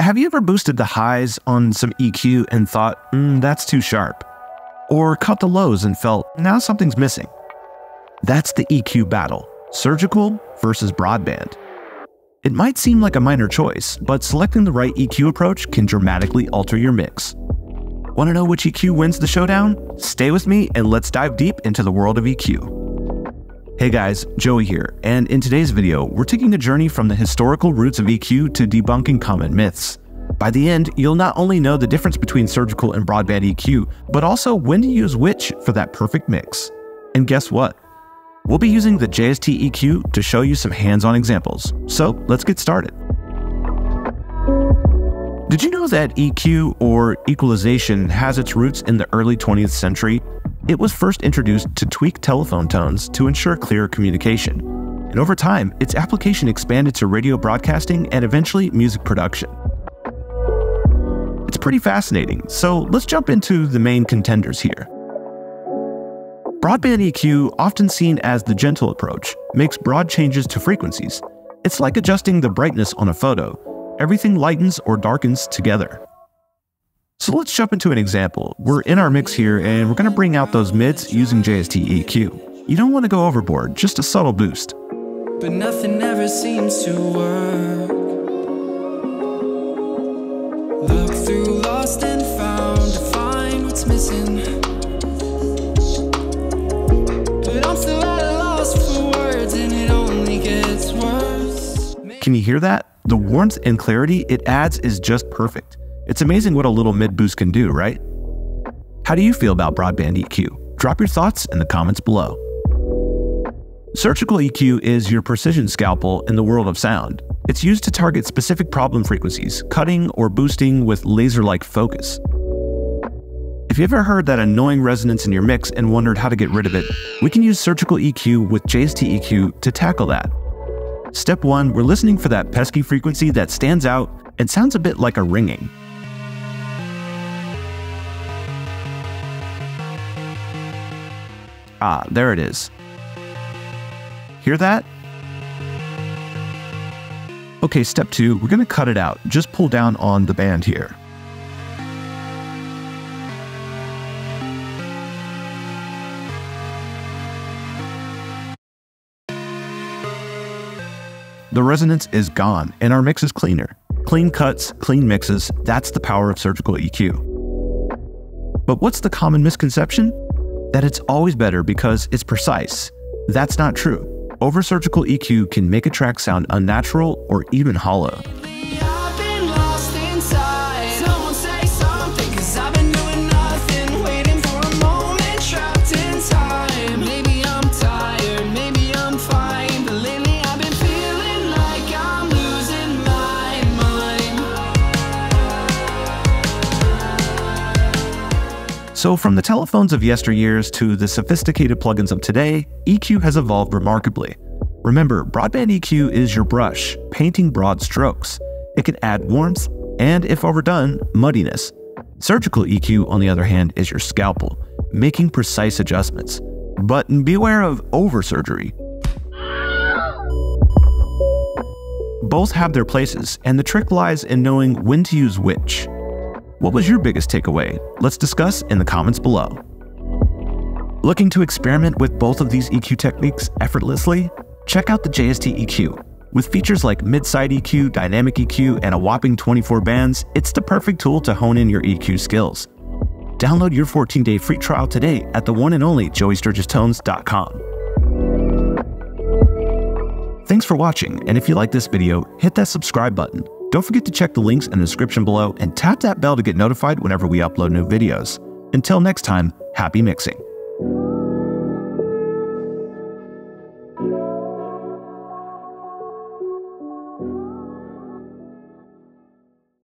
Have you ever boosted the highs on some EQ and thought, that's too sharp? Or cut the lows and felt, now something's missing? That's the EQ battle, surgical versus broadband. It might seem like a minor choice, but selecting the right EQ approach can dramatically alter your mix. Want to know which EQ wins the showdown? Stay with me and let's dive deep into the world of EQ. Hey guys, Joey here, and in today's video, we're taking a journey from the historical roots of EQ to debunking common myths. By the end, you'll not only know the difference between surgical and broadband EQ, but also when to use which for that perfect mix. And guess what? We'll be using the JST EQ to show you some hands-on examples, so let's get started. Did you know that EQ, or equalization, has its roots in the early 20th century? It was first introduced to tweak telephone tones to ensure clearer communication. And over time, its application expanded to radio broadcasting and eventually music production. It's pretty fascinating, so let's jump into the main contenders here. Broadband EQ, often seen as the gentle approach, makes broad changes to frequencies. It's like adjusting the brightness on a photo. Everything lightens or darkens together. So let's jump into an example. We're in our mix here and we're going to bring out those mids using JST EQ. You don't want to go overboard, just a subtle boost. But nothing ever seems to work. Look through lost and found to find what's missing. But I'm still at a loss for words and it only gets worse. Can you hear that? The warmth and clarity it adds is just perfect. It's amazing what a little mid boost can do, right? How do you feel about broadband EQ? Drop your thoughts in the comments below. Surgical EQ is your precision scalpel in the world of sound. It's used to target specific problem frequencies, cutting or boosting with laser-like focus. If you ever heard that annoying resonance in your mix and wondered how to get rid of it, we can use surgical EQ with JST EQ to tackle that. Step 1, we're listening for that pesky frequency that stands out and sounds a bit like a ringing. Ah, there it is. Hear that? Okay, step 2, we're going to cut it out. Just pull down on the band here. The resonance is gone and our mix is cleaner. Clean cuts, clean mixes, that's the power of surgical EQ. But what's the common misconception? That it's always better because it's precise. That's not true. Over-surgical EQ can make a track sound unnatural or even hollow. So from the telephones of yesteryears to the sophisticated plugins of today, EQ has evolved remarkably. Remember, broadband EQ is your brush, painting broad strokes. It can add warmth, and if overdone, muddiness. Surgical EQ, on the other hand, is your scalpel, making precise adjustments. But beware of over-surgery. Both have their places, and the trick lies in knowing when to use which. What was your biggest takeaway? Let's discuss in the comments below. Looking to experiment with both of these EQ techniques effortlessly? Check out the JST EQ. With features like mid-side EQ, dynamic EQ, and a whopping 24 bands, it's the perfect tool to hone in your EQ skills. Download your 14-day free trial today at the one and only joeysturgistones.com. Thanks for watching, and if you like this video, hit that subscribe button. Don't forget to check the links in the description below and tap that bell to get notified whenever we upload new videos. Until next time, happy mixing.